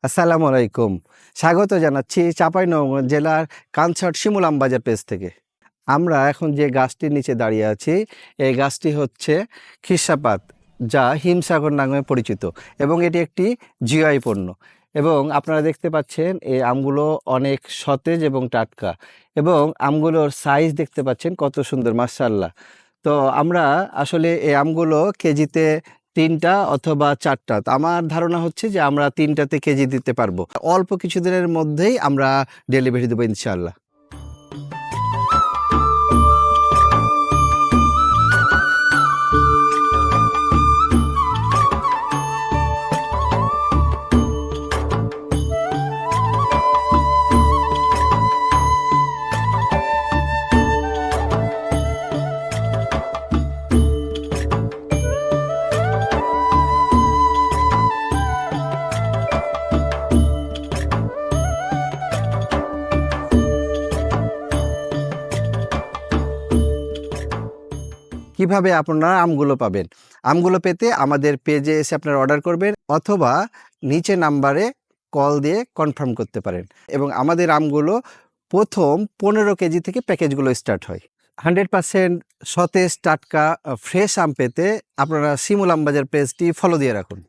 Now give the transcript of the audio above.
আসসালামু আলাইকুম। স্বাগত জানাচ্ছি চাঁপাইনবাবগঞ্জ জেলার কানছাট শিমুল আমবাজার পেজ থেকে। আমরা এখন যে গাছটির নিচে দাঁড়িয়ে আছি, এই গাছটি হচ্ছে খিরসাপাত, যা হিমসাগর নামে পরিচিত এবং এটি একটি জিআই পণ্য। এবং আপনারা দেখতে পাচ্ছেন এই আমগুলো অনেক সতেজ এবং টাটকা, এবং আমগুলোর সাইজ দেখতে পাচ্ছেন কত সুন্দর, মাশাআল্লাহ। তো আমরা আসলে এই আমগুলো কেজিতে 3টা অথবা 4টা, তো আমার ধারণা হচ্ছে যে আমরা 3টাতে কেজি দিতে পারবো। অল্প কিছুদিনের মধ্যেই আমরা ডেলিভারি দেবো ইনশাআল্লাহ। কিভাবে আপনারা আমগুলো পাবেন? আমগুলো পেতে আমাদের পেজে এসে আপনারা অর্ডার করবেন, অথবা নিচে নাম্বারে কল দিয়ে কনফার্ম করতে পারেন। এবং আমাদের আমগুলো প্রথম 15 কেজি থেকে প্যাকেজগুলো স্টার্ট হয়। 100% সতেজ টাটকা ফ্রেশ আম পেতে আপনারা শিমুল আমবাজার পেজটি ফলো দিয়ে রাখুন।